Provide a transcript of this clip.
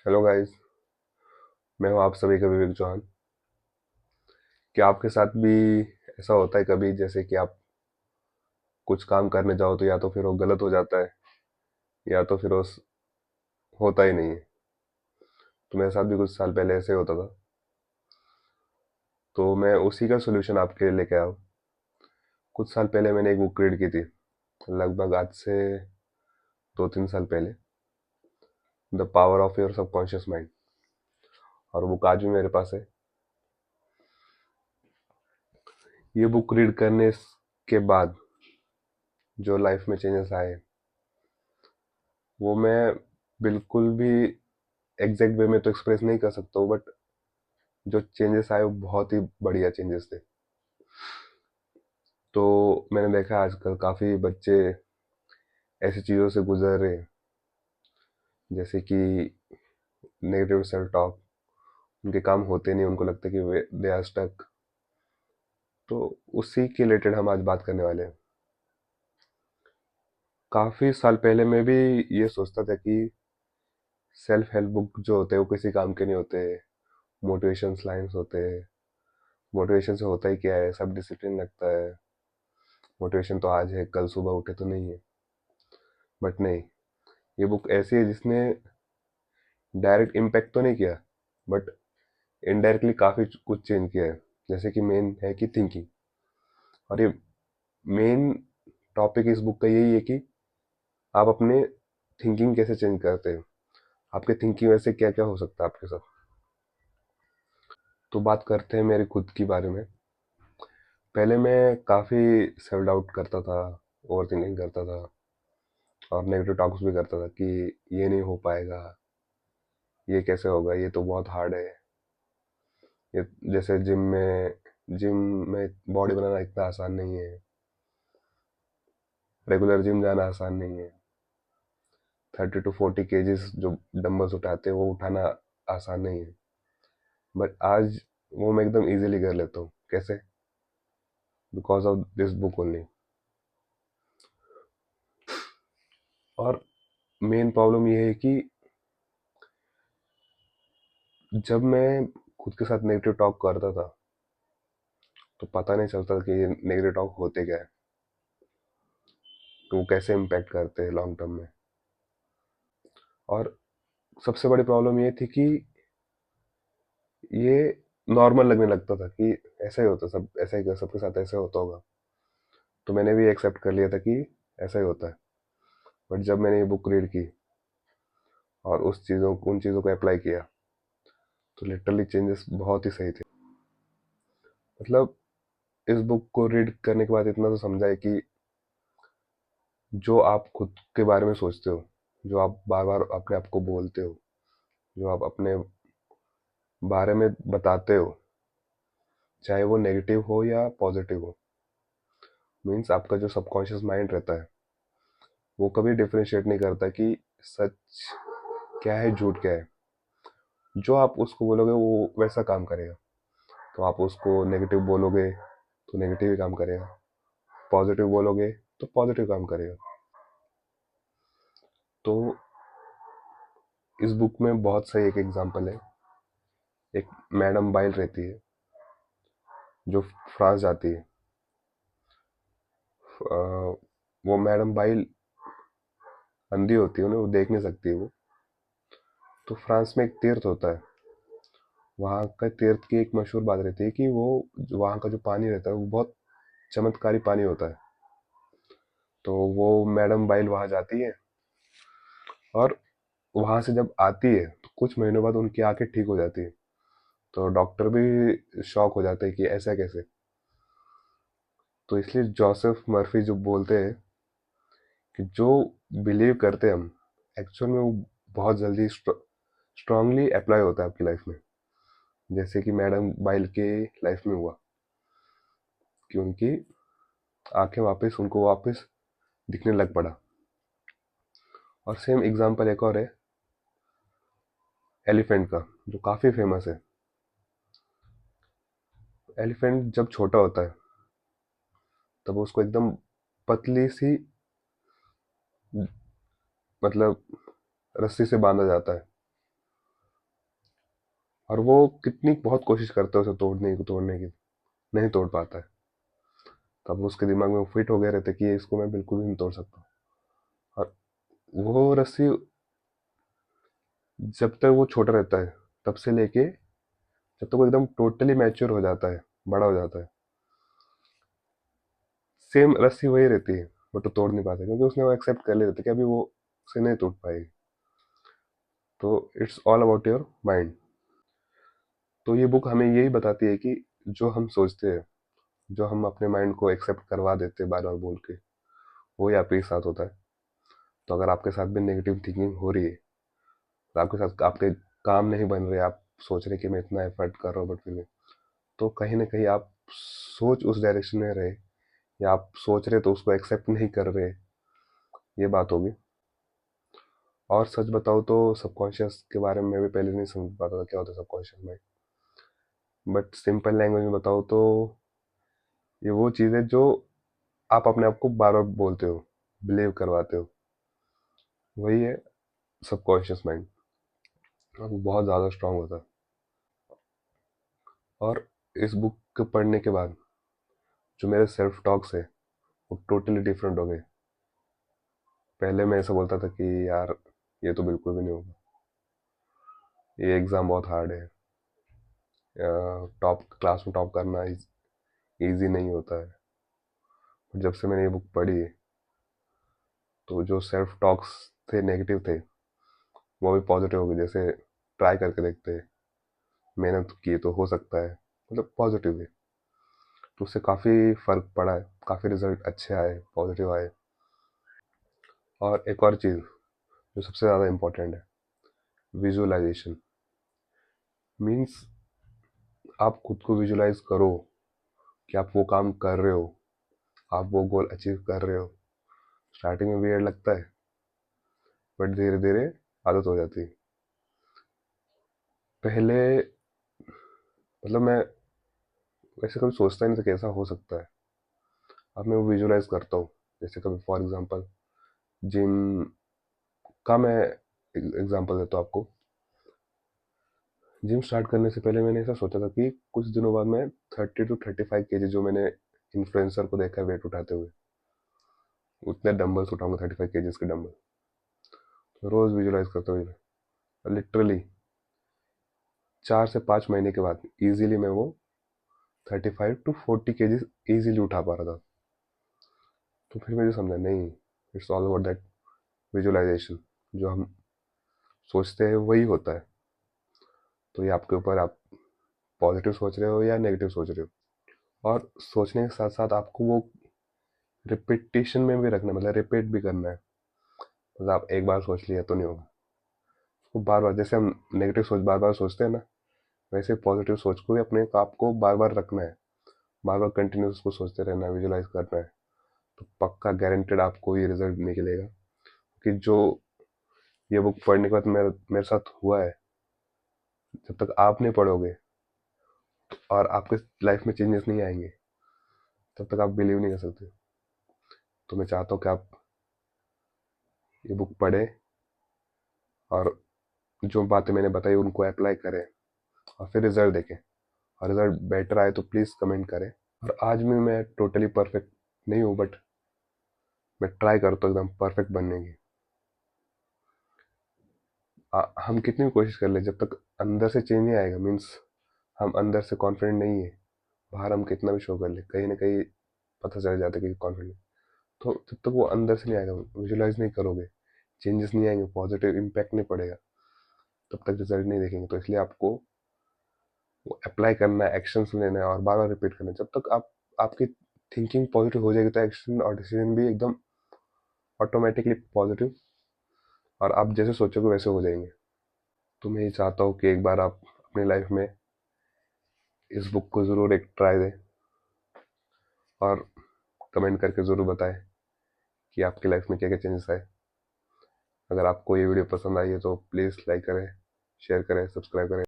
Hello guys. मैं हूं आप सभी का विवेक चौहान। क्या आपके साथ भी ऐसा होता है कभी, जैसे कि आप कुछ काम करने जाओ तो या तो फिर वो गलत हो जाता है या तो फिर वो होता ही नहीं है। तो मेरे साथ भी कुछ साल पहले ऐसे होता था। तो मैं उसी का सोल्यूशन आपके लिए लेके आया हूं। कुछ साल पहले मैंने एक बुक रीड की थी, लगभग आज से 2-3 साल पहले। The power of your subconscious mind. और बुक आज भी मेरे पास है। ये बुक रीड करने के बाद जो लाइफ में चेंजेस आए, वो मैं बिल्कुल भी एग्जैक्ट वे में तो एक्सप्रेस नहीं कर सकता हूँ, बट जो चेंजेस आए वो बहुत ही बढ़िया चेंजेस थे। तो मैंने देखा आजकल काफ़ी बच्चे ऐसी चीज़ों से गुजर रहे हैं, जैसे कि नेगेटिव सेल्फ टॉक। उनके काम होते नहीं, उनको लगता है कि दे आर स्टक। तो उसी के रिलेटेड हम आज बात करने वाले हैं। काफ़ी साल पहले मैं भी ये सोचता था कि सेल्फ हेल्प बुक जो होते हैं वो किसी काम के नहीं होते। मोटिवेशन लाइन्स होते हैं। मोटिवेशन से होता ही क्या है, सब डिसिप्लिन लगता है। मोटिवेशन तो आज है, कल सुबह उठे तो नहीं है। बट नहीं, ये बुक ऐसी है जिसने डायरेक्ट इम्पैक्ट तो नहीं किया, बट इनडायरेक्टली काफ़ी कुछ चेंज किया है। जैसे कि मेन है कि थिंकिंग। और ये मेन टॉपिक इस बुक का यही है कि आप अपने थिंकिंग कैसे चेंज करते हैं। आपके थिंकिंग वैसे क्या क्या हो सकता है आपके साथ। तो बात करते हैं मेरे खुद की बारे में। पहले मैं काफ़ी सेल्फ डाउट करता था, ओवर थिंकिंग करता था और नेगेटिव टॉक्स भी करता था कि ये नहीं हो पाएगा, ये कैसे होगा, ये तो बहुत हार्ड है। ये जैसे जिम में बॉडी बनाना इतना आसान नहीं है। रेगुलर जिम जाना आसान नहीं है। 30 to 40 केजीज जो डंबल्स उठाते हैं वो उठाना आसान नहीं है। बट आज वो मैं एकदम इजीली कर लेता हूँ। कैसे? Because of this book only. और मेन प्रॉब्लम ये है कि जब मैं खुद के साथ नेगेटिव टॉक करता था तो पता नहीं चलता कि ये नेगेटिव टॉक होते क्या है, तो वो कैसे इम्पैक्ट करते हैं लॉन्ग टर्म में। और सबसे बड़ी प्रॉब्लम ये थी कि ये नॉर्मल लगने लगता था कि ऐसा ही होता, सब ऐसा ही, सबके साथ ऐसा होता होगा। तो मैंने भी एक्सेप्ट कर लिया था कि ऐसा ही होता है। बट जब मैंने ये बुक रीड की और उन चीज़ों को अप्लाई किया तो लिटरली चेंजेस बहुत ही सही थे। मतलब इस बुक को रीड करने के बाद इतना तो समझा है कि जो आप खुद के बारे में सोचते हो, जो आप बार बार अपने आप को बोलते हो, जो आप अपने बारे में बताते हो, चाहे वो नेगेटिव हो या पॉजिटिव हो, मीन्स आपका जो सबकॉन्शियस माइंड रहता है वो कभी डिफरेंशिएट नहीं करता कि सच क्या है, झूठ क्या है। जो आप उसको बोलोगे वो वैसा काम करेगा। तो आप उसको नेगेटिव बोलोगे तो नेगेटिव ही काम करेगा, पॉजिटिव बोलोगे तो पॉजिटिव काम करेगा। तो इस बुक में बहुत सही एक एग्जांपल है। एक मैडम बाइल रहती है जो फ्रांस जाती है। वो मैडम बाइल अंधी होती है, उन्हें वो देख नहीं सकती है वो। तो फ्रांस में एक तीर्थ होता है। वहाँ का तीर्थ की एक मशहूर बात रहती है कि वो वहाँ का जो पानी रहता है वो बहुत चमत्कारी पानी होता है। तो वो मैडम बाइल वहाँ जाती है और वहाँ से जब आती है तो कुछ महीनों बाद उनकी आंखें ठीक हो जाती है। तो डॉक्टर भी शॉक हो जाते हैं कि ऐसा कैसे। तो इसलिए जोसेफ मर्फी जो बोलते हैं कि जो बिलीव करते हैं हम, एक्चुअल में वो बहुत जल्दी स्ट्रांगली अप्लाई होता है आपकी लाइफ में। जैसे कि मैडम बाइल के लाइफ में हुआ कि उनकी आंखें वापस उनको वापस दिखने लग पड़ा। और सेम एग्जांपल एक और है एलिफेंट का, जो काफ़ी फेमस है। एलिफेंट जब छोटा होता है तब उसको एकदम पतली सी, मतलब रस्सी से बांधा जाता है। और वो कितनी बहुत कोशिश करता है उसे तोड़ने की, नहीं तोड़ पाता है। तब उसके दिमाग में फिट हो गया रहता है कि ये इसको मैं बिल्कुल भी नहीं तोड़ सकता। और वो रस्सी जब तक वो छोटा रहता है, तब से लेके जब तक वो एकदम टोटली मैच्योर हो जाता है, बड़ा हो जाता है, सेम रस्सी वही रहती है। बट वो तोड़ नहीं पाता क्योंकि उसने वो एक्सेप्ट कर लिया रहता है कि अभी वो उसे नहीं टूट पाएगी। तो it's all about your mind. तो ये बुक हमें यही बताती है कि जो हम सोचते हैं, जो हम अपने माइंड को एक्सेप्ट करवा देते हैं बार बार बोल के, वो ही आपके साथ होता है। तो अगर आपके साथ भी नेगेटिव थिंकिंग हो रही है, तो आपके साथ आपके काम नहीं बन रहे, आप सोच रहे कि मैं इतना एफर्ट कर रहा हूँ बट फिर भी, तो कहीं ना कहीं आप सोच उस डायरेक्शन में रहे, या आप सोच रहे तो उसको एक्सेप्ट नहीं कर रहे, ये बात होगी। और सच बताओ तो सबकॉन्शियस के बारे में मैं भी पहले नहीं समझ पाता था क्या होता है subconscious mind. But simple language में बताओ तो ये वो चीज़ है जो आप अपने आप को बार बार बोलते हो, बिलीव करवाते हो, वही है सबकॉन्शियस माइंड। और वो बहुत ज़्यादा स्ट्रांग होता है। और इस बुक को पढ़ने के बाद जो मेरे सेल्फ टॉक्स है वो टोटली डिफरेंट हो गए। पहले मैं ऐसा बोलता था कि यार ये तो बिल्कुल भी नहीं होगा, ये एग्ज़ाम बहुत हार्ड है, टॉप क्लास में टॉप करना इजी नहीं होता है। जब से मैंने ये बुक पढ़ी है, तो जो सेल्फ टॉक्स थे नेगेटिव थे, वो भी पॉजिटिव हो गए। जैसे ट्राई करके देखते हैं, मेहनत की तो हो सकता है, मतलब पॉजिटिव है। तो उससे काफ़ी फ़र्क पड़ा है, काफ़ी रिजल्ट अच्छे आए, पॉजिटिव आए। और एक और चीज़ जो सबसे ज़्यादा इम्पोर्टेंट है, विजुअलाइजेशन। मीन्स आप खुद को विजुलाइज करो कि आप वो काम कर रहे हो, आप वो गोल अचीव कर रहे हो। स्टार्टिंग में वियर्ड लगता है, बट धीरे धीरे आदत हो जाती है। पहले मतलब मैं वैसे कभी सोचता ही नहीं था कैसा हो सकता है। अब मैं वो विजुलाइज करता हूँ। जैसे कभी फॉर एग्जांपल जिम का मैं एग्जांपल देता हूँ आपको। जिम स्टार्ट करने से पहले मैंने ऐसा सोचा था कि कुछ दिनों बाद मैं 30 to 35 kg, जो मैंने इन्फ्लुएंसर को देखा है वेट उठाते हुए, उतने डंबल्स उठाऊंगा, 35 kg के डंबल। तो रोज विजुलाइज करता हूँ, लिटरली 4 से 5 महीने के बाद इजीली मैं वो 35 to 40 kg इजीली उठा पा रहा था। तो फिर मुझे समझा नहीं, it's all about that visualisation. जो हम सोचते हैं वही होता है। तो ये आपके ऊपर, आप पॉजिटिव सोच रहे हो या नेगेटिव सोच रहे हो। और सोचने के साथ साथ आपको वो रिपीटेशन में भी रखना है, मतलब रिपीट भी करना है। मतलब आप एक बार सोच लिया तो नहीं होगा, उसको बार बार, जैसे हम नेगेटिव सोच बार बार सोचते हैं ना, वैसे पॉजिटिव सोच को भी अपने आप को बार बार रखना है, बार बार कंटिन्यूस उसको सोचते रहना है, विजुलाइज करना है। तो पक्का गारंटेड आपको ये रिजल्ट निकलेगा। कि जो ये बुक पढ़ने के बाद मेरे मेरे साथ हुआ है, जब तक आप नहीं पढ़ोगे और आपके लाइफ में चेंजेस नहीं आएंगे, तब तक आप बिलीव नहीं कर सकते। तो मैं चाहता हूँ कि आप ये बुक पढ़ें, और जो बातें मैंने बताई उनको अप्लाई करें, और फिर रिजल्ट देखें। और रिजल्ट बेटर आए तो प्लीज़ कमेंट करें। और आज भी मैं टोटली परफेक्ट नहीं हूँ, बट मैं ट्राई करता हूँ एकदम परफेक्ट बनने की। हम कितनी भी कोशिश कर ले, जब तक अंदर से चेंज नहीं आएगा, मीन्स हम अंदर से कॉन्फिडेंट नहीं है, बाहर हम कितना भी शो कर ले, कहीं ना कहीं पता चल जाता है कि कॉन्फिडेंट। तो जब तक वो अंदर से नहीं आएगा, विजुलाइज नहीं करोगे, चेंजेस नहीं आएंगे, पॉजिटिव इम्पैक्ट नहीं पड़ेगा, तब तक रिजल्ट नहीं देखेंगे। तो इसलिए आपको वो अप्लाई करना है, एक्शंस लेना है, और बार बार रिपीट करना है। जब तक आप आपकी थिंकिंग पॉजिटिव हो जाएगी, तो एक्शन और डिसीजन भी एकदम ऑटोमेटिकली पॉजिटिव, और आप जैसे सोचोगे वैसे हो जाएंगे। तो मैं ये चाहता हूँ कि एक बार आप अपनी लाइफ में इस बुक को ज़रूर एक ट्राई दें, और कमेंट करके ज़रूर बताएं कि आपकी लाइफ में क्या क्या चेंजेस आए। अगर आपको ये वीडियो पसंद आई है तो प्लीज़ लाइक करें, शेयर करें, सब्सक्राइब करें।